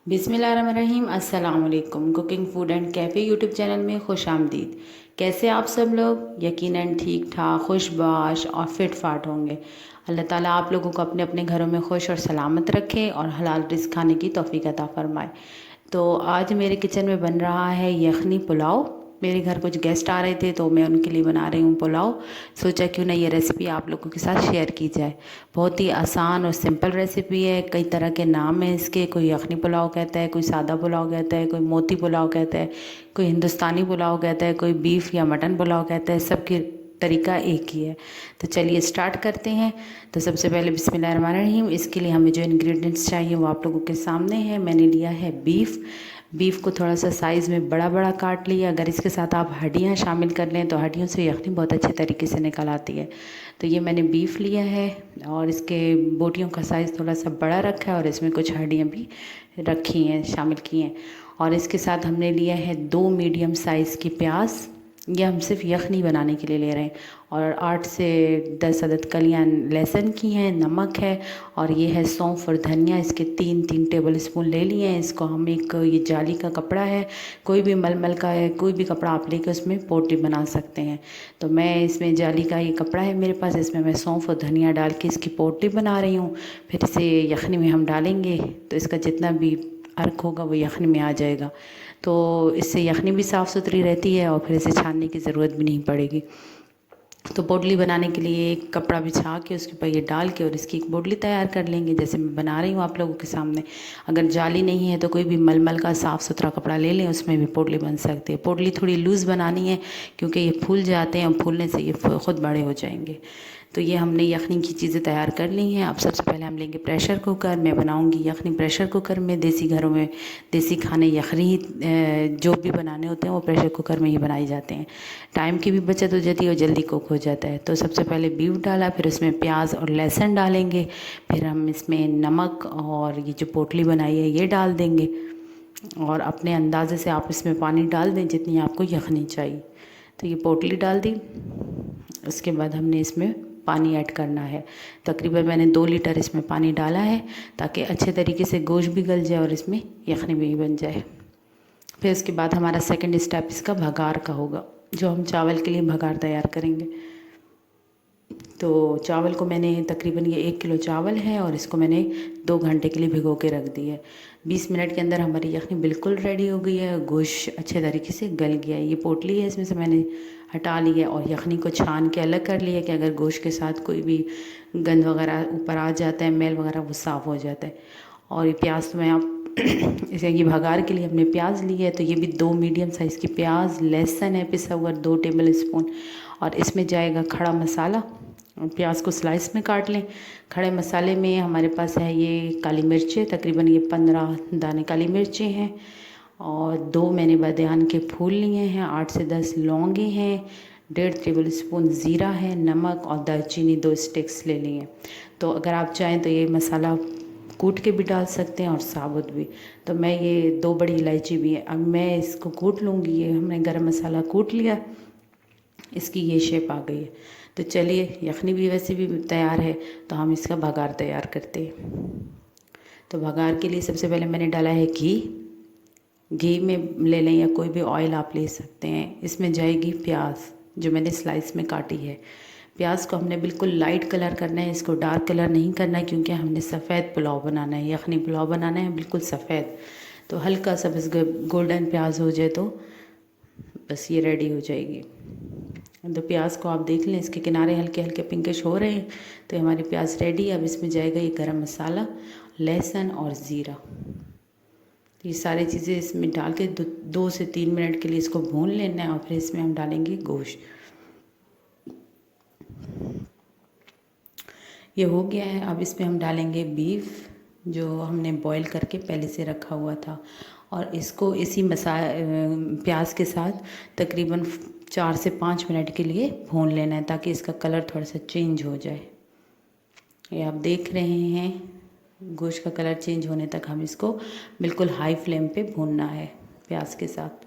बिस्मिल्लाहिर्रहमानिर्रहीम। अस्सलाम वालेकुम। Cooking food and cafe YouTube channel में खुश आमदीद। कैसे आप सब लोग? यकीनन ठीक ठाक, खुशबाश और फिट फाट होंगे। अल्लाह ताला आप लोगों को अपने अपने घरों में खुश और सलामत रखे और हलाल रिज़्क़ खाने की तौफ़ीक अता फ़रमाए। तो आज मेरे किचन में बन रहा है यखनी पुलाव। मेरे घर कुछ गेस्ट आ रहे थे तो मैं उनके लिए बना रही हूँ पुलाव। सोचा क्यों ना ये रेसिपी आप लोगों के साथ शेयर की जाए। बहुत ही आसान और सिंपल रेसिपी है। कई तरह के नाम हैं इसके, कोई यखनी पुलाव कहता है, कोई सादा पुलाव कहता है, कोई मोती पुलाव कहता है, कोई हिंदुस्तानी पुलाव कहता है, कोई बीफ या मटन पुलाव कहता है। सबकी तरीका एक ही है। तो चलिए स्टार्ट करते हैं। तो सबसे पहले बिस्मिल्लाहिर्रहमानिर्रहीम। इसके लिए हमें जो इंग्रेडिएंट्स चाहिए वो आप लोगों के सामने है। मैंने लिया है बीफ को थोड़ा सा साइज़ में बड़ा बड़ा काट लिया। अगर इसके साथ आप हड्डियाँ शामिल कर लें तो हड्डियों से यखनी बहुत अच्छे तरीके से निकल आती है। तो ये मैंने बीफ लिया है और इसके बोटियों का साइज़ थोड़ा सा बड़ा रखा है और इसमें कुछ हड्डियाँ भी रखी हैं, शामिल की हैं। और इसके साथ हमने लिया है 2 मीडियम साइज़ की प्याज। ये हम सिर्फ यखनी बनाने के लिए ले रहे हैं। और 8 से 10 अदद कलियाँ लहसुन की हैं, नमक है और ये है सौंफ और धनिया। इसके 3-3 टेबल स्पून ले लिए हैं। इसको हम ये जाली का कपड़ा है, कोई भी मलमल का है, कोई भी कपड़ा आप लेकर उसमें पोटली बना सकते हैं। तो मैं इसमें जाली का ये कपड़ा है मेरे पास, इसमें मैं सौंफ और धनिया डाल के इसकी पोटली बना रही हूँ। फिर इसे यखनी में हम डालेंगे तो इसका जितना भी अर्क होगा वो यखनी में आ जाएगा। तो इससे यखनी भी साफ़ सुथरी रहती है और फिर इसे छानने की ज़रूरत भी नहीं पड़ेगी। तो पोटली बनाने के लिए एक कपड़ा बिछा के उसके ऊपर ये डाल के और इसकी एक पोटली तैयार कर लेंगे, जैसे मैं बना रही हूँ आप लोगों के सामने। अगर जाली नहीं है तो कोई भी मलमल का साफ़ सुथरा कपड़ा ले लें, उसमें भी पोटली बन सकती है। पोटली थोड़ी लूज़ बनानी है क्योंकि ये फूल जाते हैं और फूलने से ये ख़ुद बड़े हो जाएंगे। तो ये हमने यखनी की चीज़ें तैयार कर ली हैं। अब सबसे पहले हम लेंगे प्रेशर कुकर। मैं बनाऊंगी यखनी प्रेशर कुकर में। देसी घरों में देसी खाने यखनी जो भी बनाने होते हैं वो प्रेशर कुकर में ही बनाए जाते हैं। टाइम की भी बचत हो जाती है और जल्दी कुक हो जाता है। तो सबसे पहले बीफ डाला, फिर उसमें प्याज और लहसुन डालेंगे, फिर हम इसमें नमक और ये जो पोटली बनाई है ये डाल देंगे और अपने अंदाज़े से आप इसमें पानी डाल दें जितनी आपको यखनी चाहिए। तो ये पोटली डाल दी। उसके बाद हमने इसमें पानी ऐड करना है। तकरीबन मैंने 2 लीटर इसमें पानी डाला है ताकि अच्छे तरीके से गोश्त भी गल जाए और इसमें यखनी भी बन जाए। फिर उसके बाद हमारा सेकंड स्टेप इसका भगार का होगा, जो हम चावल के लिए भगार तैयार करेंगे। तो चावल को मैंने तकरीबन ये 1 किलो चावल है और इसको मैंने 2 घंटे के लिए भिगो के रख दी है। 20 मिनट के अंदर हमारी यखनी बिल्कुल रेडी हो गई है। गोश्त अच्छे तरीके से गल गया है। ये पोटली है, इसमें से मैंने हटा ली है और यखनी को छान के अलग कर लिया कि अगर गोश्त के साथ कोई भी गंद वगैरह ऊपर आ जाता है, मैल वगैरह, वो साफ़ हो जाता है। और ये प्याज तो मैं आप इसे ये भगार के लिए हमने प्याज ली है। तो ये भी 2 मीडियम साइज़ की प्याज, लहसुन है पिसा हुआ 2 टेबल स्पून और इसमें जाएगा खड़ा मसाला। प्याज को स्लाइस में काट लें। खड़े मसाले में हमारे पास है ये काली मिर्चें, तकरीबन ये 15 दाने काली मिर्चें हैं और 2 मैंने बादियान के फूल लिए हैं, 8 से 10 लौंगे हैं, 1.5 टेबल स्पून ज़ीरा है, नमक और दालचीनी 2 स्टिक्स ले लिए हैं। तो अगर आप चाहें तो ये मसाला कूट के भी डाल सकते हैं और साबुत भी। तो मैं ये 2 बड़ी इलायची भी है, अब मैं इसको कूट लूँगी। ये हमने गरम मसाला कूट लिया, इसकी ये शेप आ गई है। तो चलिए यखनी भी वैसे भी तैयार है, तो हम इसका भगार तैयार करते हैं। तो भगार के लिए सबसे पहले मैंने डाला है घी में ले लें या कोई भी ऑयल आप ले सकते हैं। इसमें जाएगी प्याज जो मैंने स्लाइस में काटी है। प्याज को हमने बिल्कुल लाइट कलर करना है, इसको डार्क कलर नहीं करना है क्योंकि हमने सफ़ेद पुलाव बनाना है, यखनी पुलाव बनाना है बिल्कुल सफ़ेद। तो हल्का सा बस गोल्डन प्याज हो जाए तो बस ये रेडी हो जाएगी। तो प्याज को आप देख लें, इसके किनारे हल्के हल्के पिंकिश हो रहे हैं तो हमारी प्याज रेडी है। अब इसमें जाएगा ये गरम मसाला, लहसुन और ज़ीरा। ये सारी चीज़ें इसमें डाल के 2 से 3 मिनट के लिए इसको भून लेना है और फिर इसमें हम डालेंगे गोश्त। ये हो गया है। अब इसमें हम डालेंगे बीफ जो हमने बॉईल करके पहले से रखा हुआ था और इसको इसी प्याज के साथ तकरीबन 4 से 5 मिनट के लिए भून लेना है ताकि इसका कलर थोड़ा सा चेंज हो जाए। ये आप देख रहे हैं, गोश्त का कलर चेंज होने तक हम इसको बिल्कुल हाई फ्लेम पे भूनना है प्याज के साथ।